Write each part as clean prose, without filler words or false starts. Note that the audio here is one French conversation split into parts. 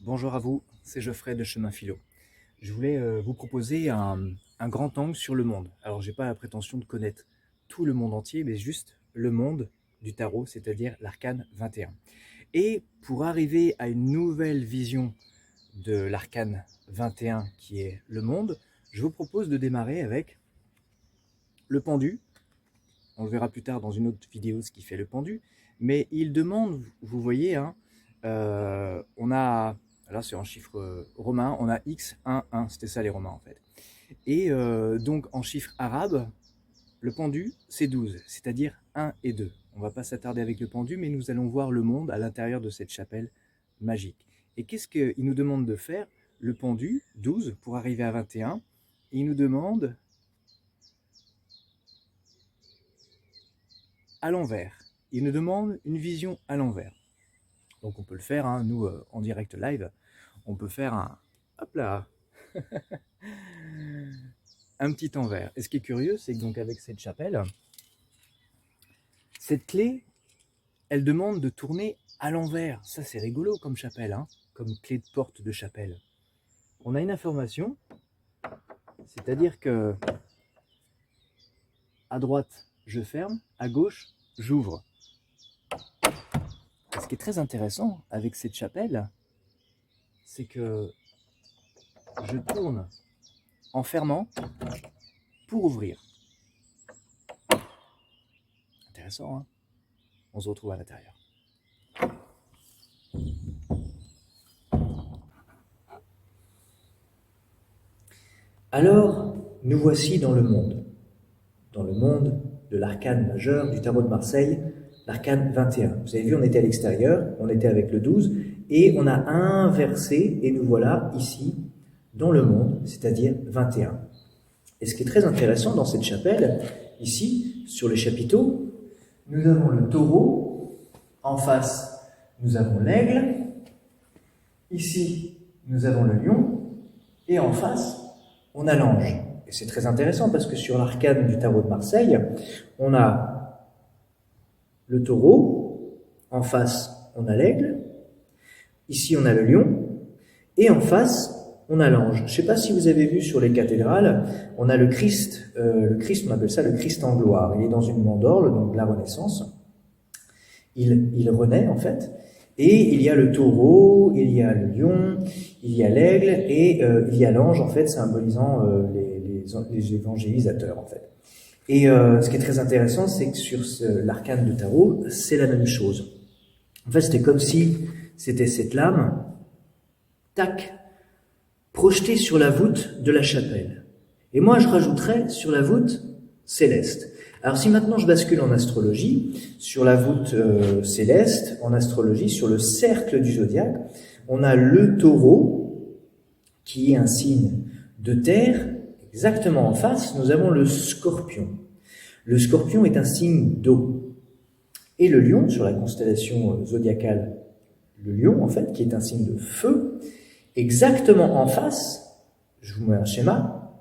Bonjour à vous, c'est Geoffrey de Chemin Philo. Je voulais vous proposer un grand angle sur le monde. Alors, j'ai pas la prétention de connaître tout le monde entier, mais juste le monde du tarot, c'est-à-dire l'arcane 21. Et pour arriver à une nouvelle vision de l'arcane 21 qui est le monde, je vous propose de démarrer avec le pendu. On le verra plus tard dans une autre vidéo ce qui fait le pendu, mais il demande, vous voyez, hein, on a, là c'est en chiffre romain, on a X, 1, 1, c'était ça les romains en fait. Et donc en chiffre arabe, le pendu c'est 12, c'est-à-dire 1 et 2. On va pas s'attarder avec le pendu, mais nous allons voir le monde à l'intérieur de cette chapelle magique. Et qu'est-ce qu'il nous demande de faire? Le pendu, 12, pour arriver à 21, il nous demande à l'envers. Il nous demande une vision à l'envers. Donc on peut le faire, hein, nous, en direct live, on peut faire un, hop là, un petit envers. Et ce qui est curieux, c'est que donc avec cette chapelle, cette clé, elle demande de tourner à l'envers. Ça, c'est rigolo comme chapelle, hein, comme clé de porte de chapelle. On a une information, c'est-à-dire que à droite, je ferme, à gauche, j'ouvre. Ce qui est très intéressant avec cette chapelle, c'est que je tourne en fermant pour ouvrir. Intéressant, hein? On se retrouve à l'intérieur. Alors, nous voici dans le monde de l'arcane majeur du tarot de Marseille, l'arcane 21. Vous avez vu, on était à l'extérieur, on était avec le 12, et on a inversé, et nous voilà ici, dans le monde, c'est-à-dire 21. Et ce qui est très intéressant dans cette chapelle, ici, sur les chapiteaux, nous avons le taureau, en face, nous avons l'aigle, ici, nous avons le lion, et en face, on a l'ange. Et c'est très intéressant parce que sur l'arcane du tarot de Marseille, on a le taureau, en face, on a l'aigle, ici, on a le lion, et en face, on a l'ange. Je ne sais pas si vous avez vu sur les cathédrales, on a le Christ, on appelle ça le Christ en gloire. Il est dans une mandorle, donc de la Renaissance. Il renaît, en fait. Et il y a le taureau, il y a le lion, il y a l'aigle, et il y a l'ange, en fait, symbolisant les évangélisateurs, en fait. Et ce qui est très intéressant, c'est que sur l'arcane de tarot, c'est la même chose. En fait, c'était comme si c'était cette lame, tac, projetée sur la voûte de la chapelle. Et moi, je rajouterais sur la voûte céleste. Alors si maintenant je bascule en astrologie, sur la voûte céleste, en astrologie, sur le cercle du zodiaque, on a le taureau, qui est un signe de terre. Exactement en face, nous avons le scorpion. Le scorpion est un signe d'eau. Et le lion, sur la constellation zodiacale, le lion, en fait, qui est un signe de feu, exactement en face, je vous mets un schéma,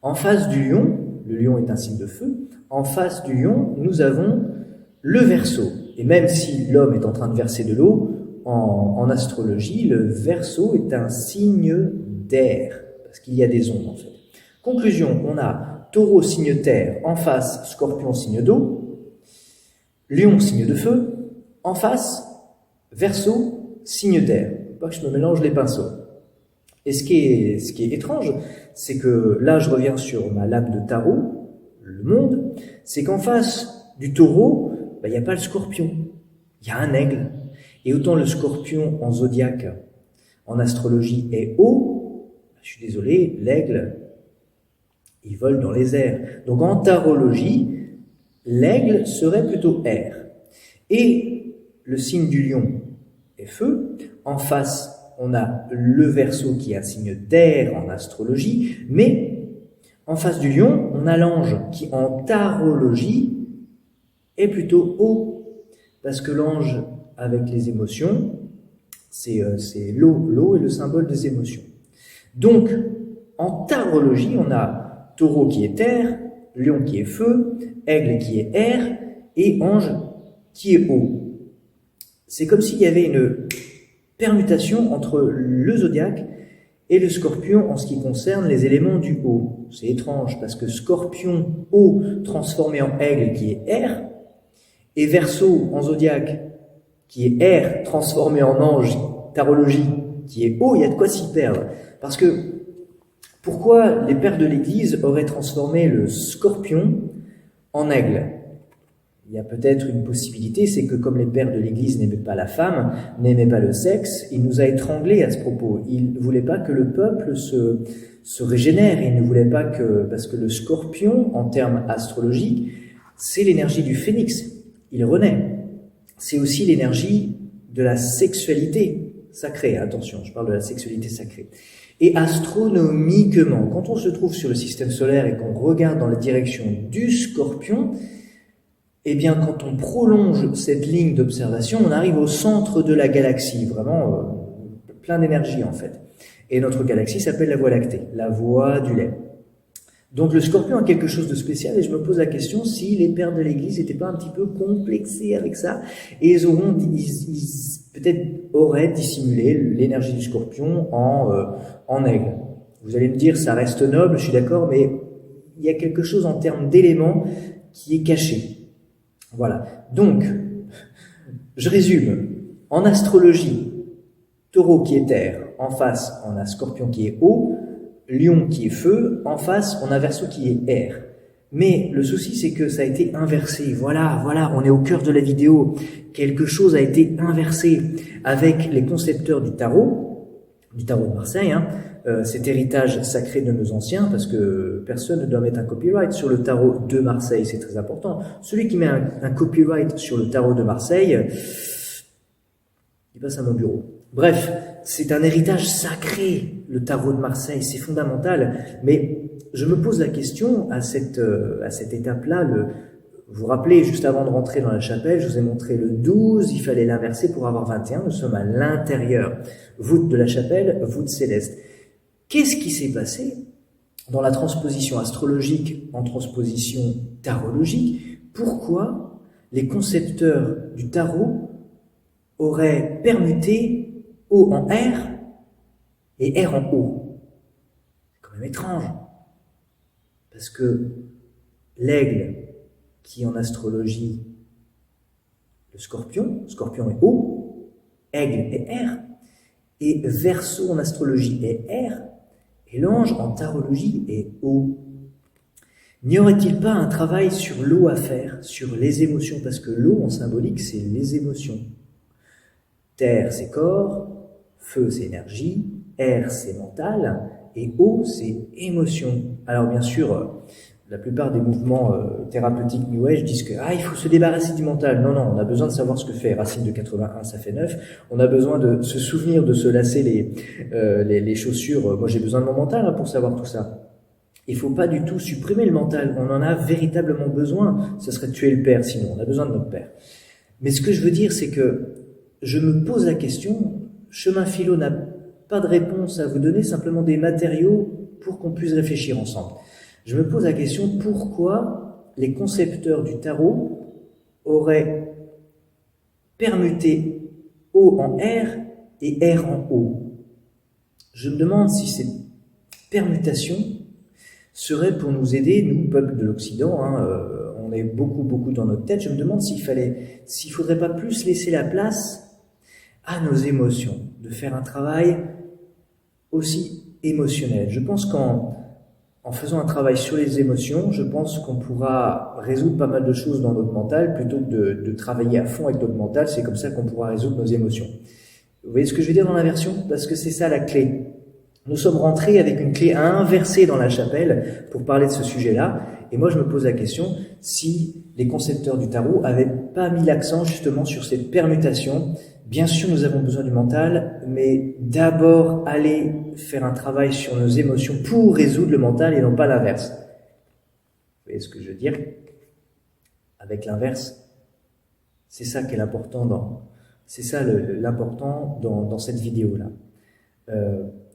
en face du lion, le lion est un signe de feu, en face du lion, nous avons le Verseau. Et même si l'homme est en train de verser de l'eau, en astrologie, le Verseau est un signe d'air, parce qu'il y a des ondes en fait. Conclusion, on a taureau signe terre, en face scorpion signe d'eau, lion signe de feu, en face Verseau signe d'air. Pas que je me mélange les pinceaux. Et ce qui est étrange, c'est que là je reviens sur ma lame de tarot, le monde, c'est qu'en face du taureau, il n'y a pas le scorpion, il y a un aigle. Et autant le scorpion en zodiaque, en astrologie, est haut, je suis désolé, l'aigle, il vole dans les airs. Donc en tarologie, l'aigle serait plutôt air. Et le signe du lion est feu. En face, on a le Verseau qui est un signe d'air en astrologie, mais en face du lion, on a l'ange qui en tarologie est plutôt haut. Parce que l'ange, avec les émotions, c'est l'eau. L'eau est le symbole des émotions. Donc, en tarologie, on a taureau qui est terre, lion qui est feu, aigle qui est air, et ange qui est eau. C'est comme s'il y avait une permutation entre le zodiaque et le Scorpion en ce qui concerne les éléments du haut. C'est étrange parce que Scorpion haut transformé en Aigle qui est air, et Verseau en zodiaque qui est air transformé en ange, tarologie qui est eau, il y a de quoi s'y perdre. Parce que pourquoi les pères de l'Église auraient transformé le Scorpion en Aigle? Il y a peut-être une possibilité, c'est que comme les pères de l'Église n'aimaient pas la femme, n'aimaient pas le sexe, il nous a étranglés à ce propos. Il ne voulait pas que le peuple se régénère, il ne voulait pas que... Parce que le Scorpion, en termes astrologiques, c'est l'énergie du phénix, il renaît. C'est aussi l'énergie de la sexualité sacrée, attention, je parle de la sexualité sacrée. Et astronomiquement, quand on se trouve sur le système solaire et qu'on regarde dans la direction du Scorpion, eh bien, quand on prolonge cette ligne d'observation, on arrive au centre de la galaxie, vraiment plein d'énergie en fait. Et notre galaxie s'appelle la Voie lactée, la Voie du lait. Donc le Scorpion a quelque chose de spécial et je me pose la question si les pères de l'Église n'étaient pas un petit peu complexés avec ça et ils peut-être auraient dissimulé l'énergie du Scorpion en aigle. Vous allez me dire, ça reste noble, je suis d'accord, mais il y a quelque chose en termes d'éléments qui est caché. Voilà. Donc, je résume. En astrologie, Taureau qui est terre, en face, on a Scorpion qui est eau, Lion qui est feu, en face, on a Verseau qui est air. Mais le souci, c'est que ça a été inversé. Voilà, on est au cœur de la vidéo. Quelque chose a été inversé avec les concepteurs du tarot de Marseille, cet héritage sacré de nos anciens, parce que personne ne doit mettre un copyright sur le tarot de Marseille, c'est très important. Celui qui met un copyright sur le tarot de Marseille, il passe à mon bureau. Bref, c'est un héritage sacré, le tarot de Marseille, c'est fondamental. Mais je me pose la question à cette étape-là. Vous vous rappelez, juste avant de rentrer dans la chapelle, je vous ai montré le 12, il fallait l'inverser pour avoir 21. Nous sommes à l'intérieur, voûte de la chapelle, voûte céleste. Qu'est-ce qui s'est passé dans la transposition astrologique en transposition tarologique? Pourquoi les concepteurs du tarot auraient permuté O en R et R en O? C'est quand même étrange. Parce que l'aigle, qui en astrologie, le scorpion est O, aigle est R, et Verseau en astrologie est R, et l'ange en tarologie est O. N'y aurait-il pas un travail sur l'eau à faire, sur les émotions? Parce que l'eau en symbolique, c'est les émotions. Terre, c'est corps, feu, c'est énergie, air, c'est mental, et eau, c'est émotion. Alors bien sûr, la plupart des mouvements thérapeutiques New Age disent que il faut se débarrasser du mental. Non, on a besoin de savoir ce que fait. Racine de 81, ça fait 9. On a besoin de se souvenir de se lasser les chaussures. Moi, j'ai besoin de mon mental pour savoir tout ça. Il faut pas du tout supprimer le mental. On en a véritablement besoin. Ce serait de tuer le père, sinon. On a besoin de notre père. Mais ce que je veux dire, c'est que je me pose la question, Chemin Philo n'a pas de réponse à vous donner, simplement des matériaux pour qu'on puisse réfléchir ensemble. Je me pose la question, pourquoi les concepteurs du tarot auraient permuté O en R et R en O? Je me demande si cette permutation serait pour nous aider, nous, peuple de l'Occident, on est beaucoup dans notre tête, je me demande s'il faudrait pas plus laisser la place à nos émotions, de faire un travail aussi émotionnel. Je pense qu'en faisant un travail sur les émotions, je pense qu'on pourra résoudre pas mal de choses dans notre mental, plutôt que de travailler à fond avec notre mental. C'est comme ça qu'on pourra résoudre nos émotions. Vous voyez ce que je veux dire dans l'inversion? Parce que c'est ça la clé. Nous sommes rentrés avec une clé à inverser dans la chapelle pour parler de ce sujet-là. Et moi, je me pose la question si les concepteurs du tarot avaient pas mis l'accent justement sur cette permutation. Bien sûr, nous avons besoin du mental, mais d'abord aller faire un travail sur nos émotions pour résoudre le mental et non pas l'inverse. Vous voyez ce que je veux dire? Avec l'inverse, c'est ça qui est l'important c'est ça l'important dans cette vidéo-là.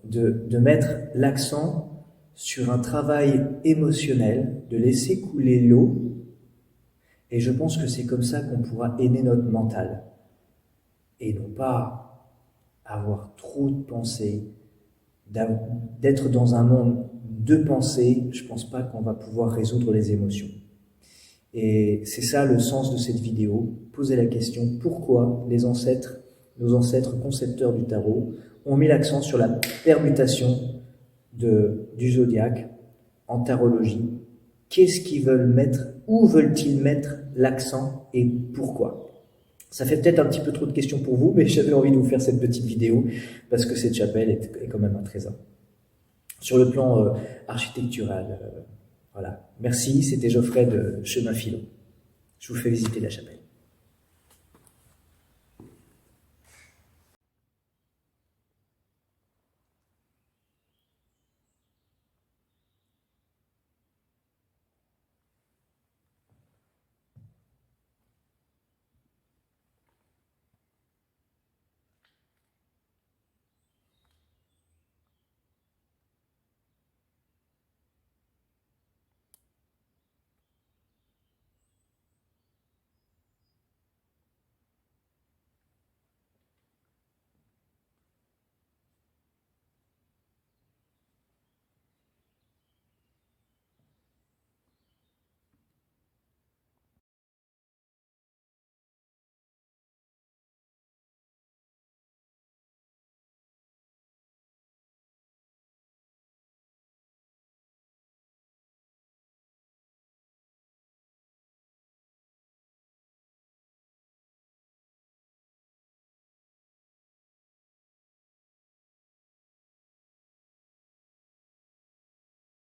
De mettre l'accent sur un travail émotionnel, de laisser couler l'eau, et je pense que c'est comme ça qu'on pourra aider notre mental. Et non pas avoir trop de pensées, d'être dans un monde de pensées, je pense pas qu'on va pouvoir résoudre les émotions. Et c'est ça le sens de cette vidéo, poser la question pourquoi nos ancêtres concepteurs du tarot, ont mis l'accent sur la permutation du zodiaque en tarologie. Qu'est-ce qu'ils veulent mettre, où veulent-ils mettre l'accent et pourquoi? Ça fait peut-être un petit peu trop de questions pour vous, mais j'avais envie de vous faire cette petite vidéo parce que cette chapelle est quand même un trésor. Sur le plan architectural, voilà. Merci, c'était Geoffrey de Chemin Philo. Je vous fais visiter la chapelle.